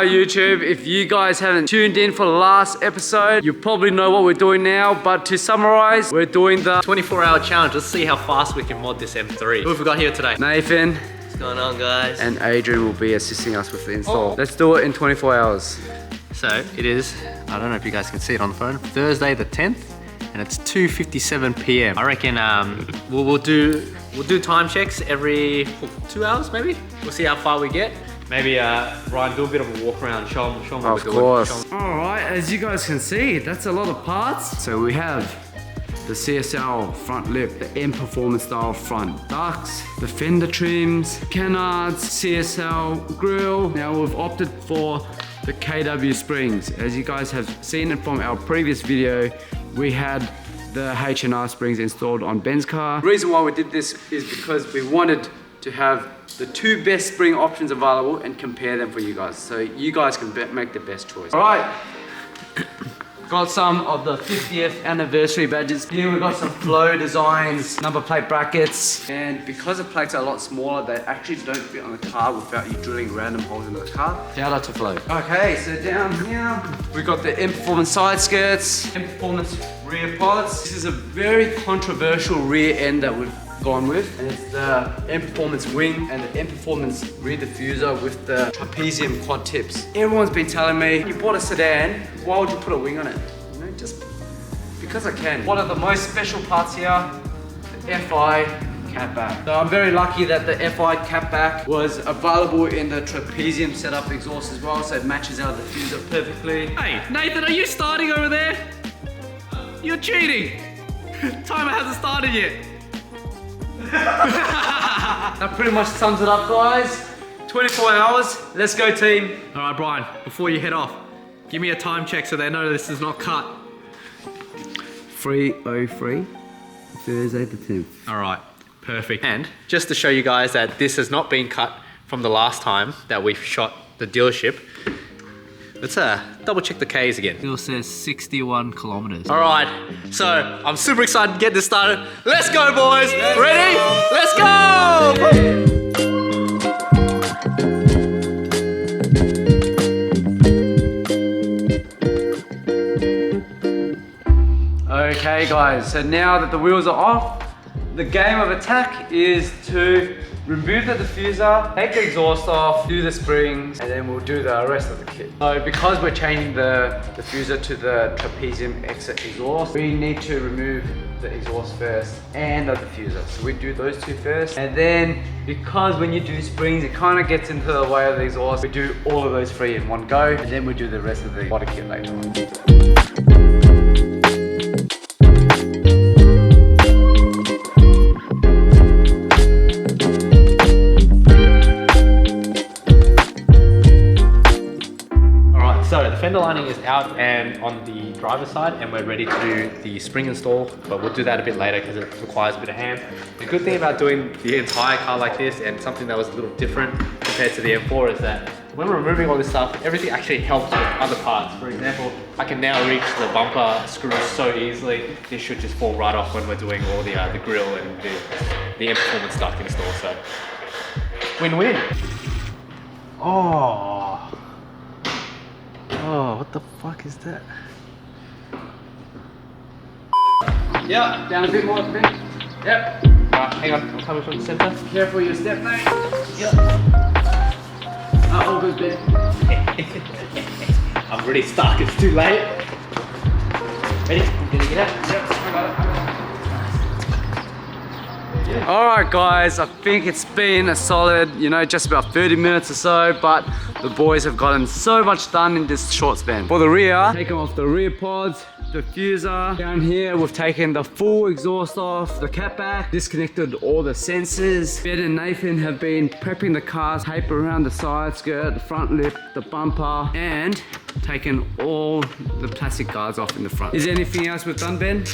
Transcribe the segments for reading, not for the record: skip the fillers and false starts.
Hello YouTube, if you guys haven't tuned in for the last episode, you probably know what we're doing now, but to summarize, we're doing the 24-hour challenge. Let's see how fast we can mod this M3. Who have we got here today? Nathan. What's going on, guys? And Adrian will be assisting us with the install. Let's do it in 24 hours. So it is, I don't know if you guys can see it on the phone, Thursday the 10th, and it's 2:57 p.m. I reckon we'll do time checks every 2 hours maybe. We'll see how far we get. Maybe Ryan, do a bit of a walk around, show them what we're doing. Of course. All right, as you guys can see, that's a lot of parts. So we have the CSL Front Lip, the M Performance Style Front Ducts, the Fender trims, canards, CSL Grille. Now we've opted for the KW springs. As you guys have seen it from our previous video, we had the H&R springs installed on Ben's car. The reason why we did this is because we wanted to have the two best spring options available and compare them for you guys, so you guys can make the best choice. All right, got some of the 50th anniversary badges. Here we've got some Flow Designs number plate brackets, and because the plates are a lot smaller, they actually don't fit on the car without you drilling random holes in the car. Shout out to Flow. Okay, so down here we got the M Performance side skirts, M Performance rear pods. This is a very controversial rear end that we've gone with, and it's the M Performance wing and the M Performance rear diffuser with the trapezium quad tips. Everyone's been telling me, you bought a sedan, why would you put a wing on it? You know, just because I can. One of the most special parts here, the FI catback. So I'm very lucky that the FI catback was available in the trapezium setup exhaust as well, so it matches our diffuser perfectly. Hey, Nathan, are you starting over there? You're cheating. Timer hasn't started yet. That pretty much sums it up, guys. 24 hours, let's go team. All right, Brian, before you head off, give me a time check so they know this is not cut. 3:03, Thursday the 10th. All right, perfect. And just to show you guys that this has not been cut from the last time that we shot the dealership, let's double check the Ks again. It says 61 kilometers. All right, so I'm super excited to get this started. Let's go, boys. Ready? Let's go. Okay guys, so now that the wheels are off, the game of attack is to remove the diffuser, take the exhaust off, do the springs, and then we'll do the rest of the kit. So because we're changing the diffuser to the trapezium exit exhaust, we need to remove the exhaust first and the diffuser. So we do those two first, and then because when you do springs, it kind of gets into the way of the exhaust, we do all of those three in one go, and then we do the rest of the body kit later on. So the fender lining is out and on the driver's side, and we're ready to do the spring install, but we'll do that a bit later because it requires a bit of hand. The good thing about doing the entire car like this, and something that was a little different compared to the M4, is that when we're removing all this stuff, everything actually helps with other parts. For example, I can now reach the bumper screws so easily. This should just fall right off when we're doing all the grille and the M Performance duct install. So win-win. Oh, what the fuck is that? Yeah, down a bit more, Ben. Yep. Hang on, I'm coming from the center. Careful your step, mate. Yep. All good, Ben. I'm really stuck, it's too late. Ready? I'm gonna get out. Yep, I got it. Alright guys, I think it's been a solid, just about 30 minutes or so, but the boys have gotten so much done in this short span. For the rear, taken off the rear pods, diffuser. Down here, we've taken the full exhaust off, the catback, disconnected all the sensors. Ben and Nathan have been prepping the car's tape around the side skirt, the front lip, the bumper, and taken all the plastic guards off in the front. Is there anything else we've done, Ben?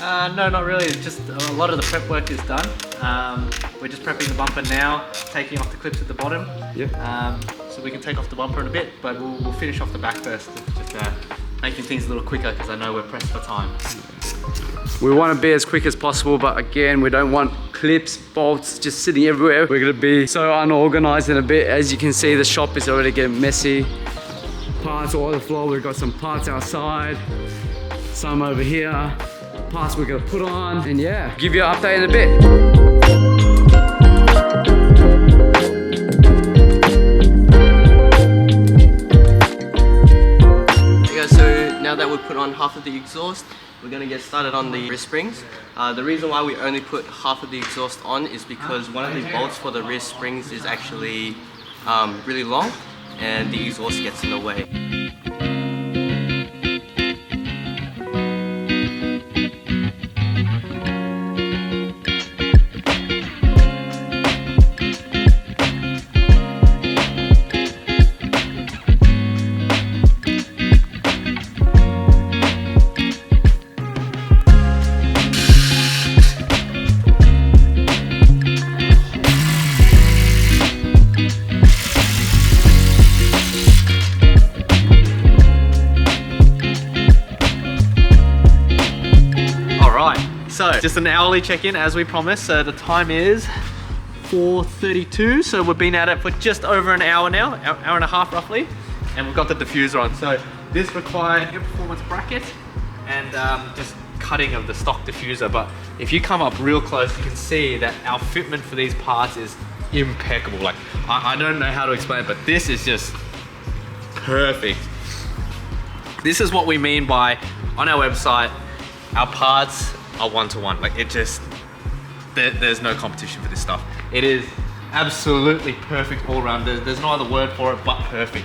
No, not really. It's just a lot of the prep work is done. We're just prepping the bumper now, taking off the clips at the bottom. Yep. So we can take off the bumper in a bit, but we'll finish off the back first. Just making things a little quicker because I know we're pressed for time. We want to be as quick as possible, but again, we don't want clips, bolts just sitting everywhere. We're going to be so unorganized in a bit. As you can see, the shop is already getting messy. parts all over the floor. We've got some parts outside, some over here, parts we're gonna put on, and yeah, give you an update in a bit. Okay, so now that we've put on half of the exhaust, we're going to get started on the rear springs. The reason why we only put half of the exhaust on is because one of the bolts for the rear springs is actually really long and the exhaust gets in the way. So, just an hourly check-in as we promised. So the time is 4:32. So we've been at it for just over an hour now, hour and a half roughly. And we've got the diffuser on. So this required a performance bracket and just cutting of the stock diffuser. But if you come up real close, you can see that our fitment for these parts is impeccable. Like, I don't know how to explain it, but this is just perfect. This is what we mean by, on our website, our parts are one-to-one. Like, it just, there's no competition for this stuff. It is absolutely perfect all around. There's no other word for it but perfect.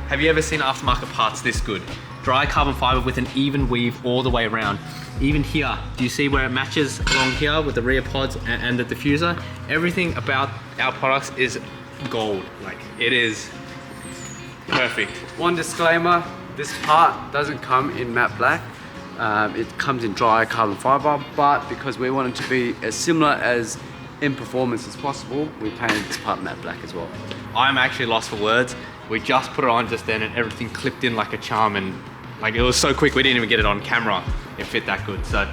Have you ever seen aftermarket parts this good? Dry carbon fiber with an even weave all the way around. Even here, do you see where it matches along here with the rear pods and the diffuser? Everything about our products is gold. Like, it is perfect. One disclaimer, this part doesn't come in matte black. It comes in dry carbon fiber, but because we want it to be as similar as in performance as possible, we painted this part matte black as well. I'm actually lost for words. We just put it on just then and everything clipped in like a charm, and like, it was so quick we didn't even get it on camera. It fit that good. So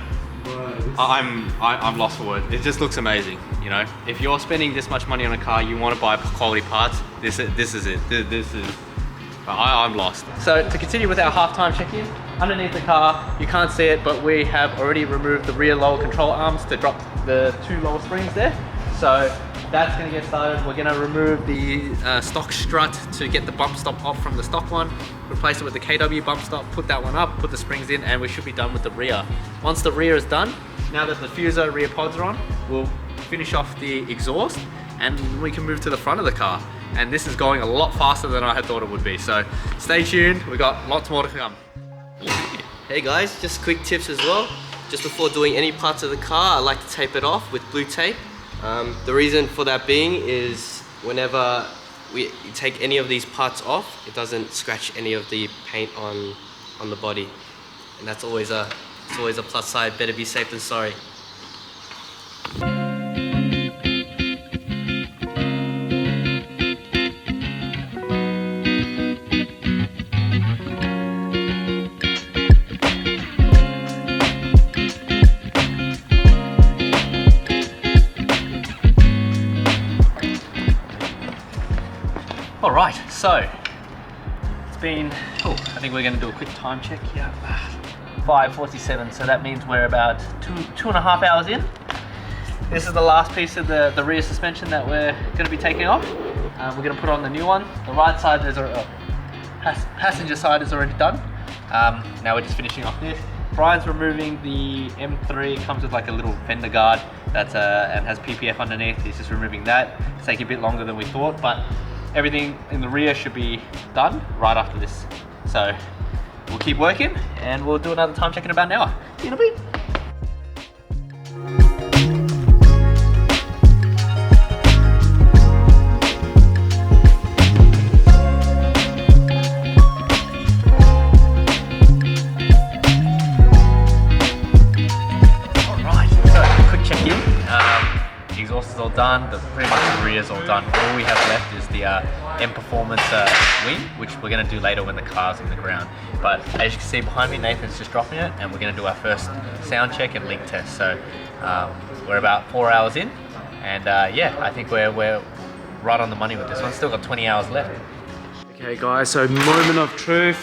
I'm lost for words. It just looks amazing. You know, if you're spending this much money on a car, you want to buy quality parts. This is it. This is. I'm lost. So to continue with our halftime check-in, underneath the car, you can't see it, but we have already removed the rear lower control arms to drop the two lower springs there. So that's gonna get started. We're gonna remove the stock strut to get the bump stop off from the stock one, replace it with the KW bump stop, put that one up, put the springs in, and we should be done with the rear. Once the rear is done, now that the diffuser rear pods are on, we'll finish off the exhaust and we can move to the front of the car. And this is going a lot faster than I had thought it would be. So stay tuned, we got lots more to come. Hey guys, just quick tips as well. Just before doing any parts of the car, I like to tape it off with blue tape. The reason for that being is whenever we take any of these parts off, it doesn't scratch any of the paint on the body. And that's always a plus side. Better be safe than sorry. All right, so it's been, I think we're gonna do a quick time check here. 5:47, so that means we're about two and a half hours in. This is the last piece of the rear suspension that we're gonna be taking off. We're gonna put on the new one. The right side is passenger side is already done. Now we're just finishing off this. Brian's removing the M3. It comes with like a little fender guard that's and has PPF underneath. He's just removing that. It's taking a bit longer than we thought, but everything in the rear should be done right after this. So we'll keep working and we'll do another time check in about an hour. See you in a bit. All done, pretty much the rear is all done. All we have left is the M Performance wing, which we're going to do later when the car's in the ground. But as you can see behind me, Nathan's just dropping it, and we're going to do our first sound check and link test. So we're about 4 hours in, and yeah, I think we're right on the money with this one. Still got 20 hours left. Okay guys, so moment of truth.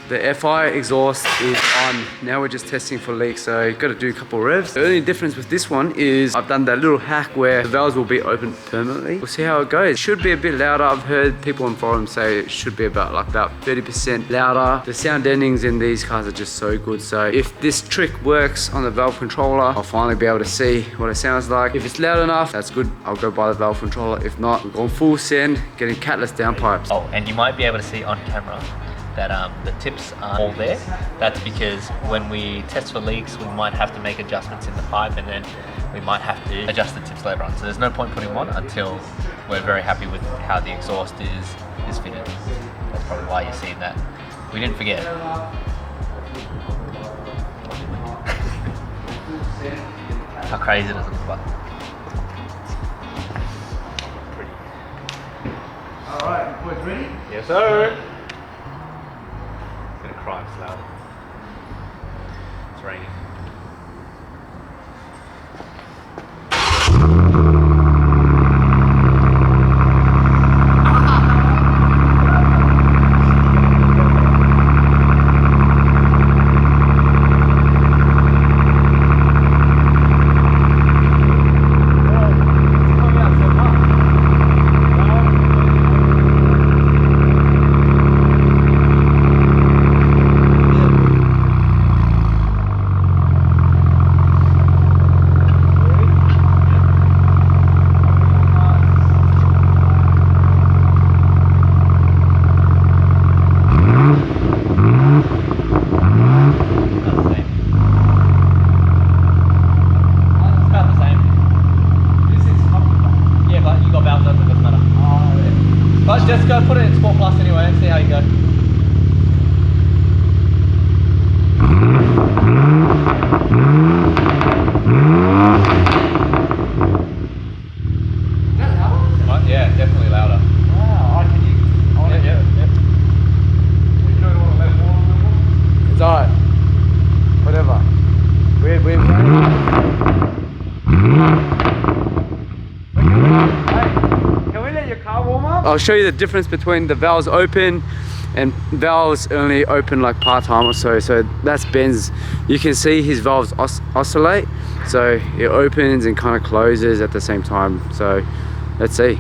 The FI exhaust is on. Now we're just testing for leaks, so got to do a couple revs. The only difference with this one is I've done that little hack where the valves will be open permanently. We'll see how it goes. Should be a bit louder. I've heard people on forums say it should be about 30% louder. The sound endings in these cars are just so good. So if this trick works on the valve controller, I'll finally be able to see what it sounds like. If it's loud enough, that's good. I'll go buy the valve controller. If not, we're going full send, getting catless downpipes. Oh, and you might be able to see on camera that the tips aren't all there. That's because when we test for leaks, we might have to make adjustments in the pipe, and then we might have to adjust the tips later on. So there's no point putting them on until we're very happy with how the exhaust is fitted. That's probably why you're seeing that. We didn't forget. How crazy does it look like? Pretty. Alright, boys ready? Yes, sir. It's gonna cry loud. It's raining. Just go put it in Sport Plus anyway and see how you go. Is that louder? Yeah, definitely louder. Wow, can you... Yeah. You don't want to let more on the wall? It's alright. Whatever. Weird. Can we let your car warm up? I'll show you the difference between the valves open and valves only open like part-time or so. So that's Ben's. You can see his valves oscillate. So it opens and kind of closes at the same time. So let's see.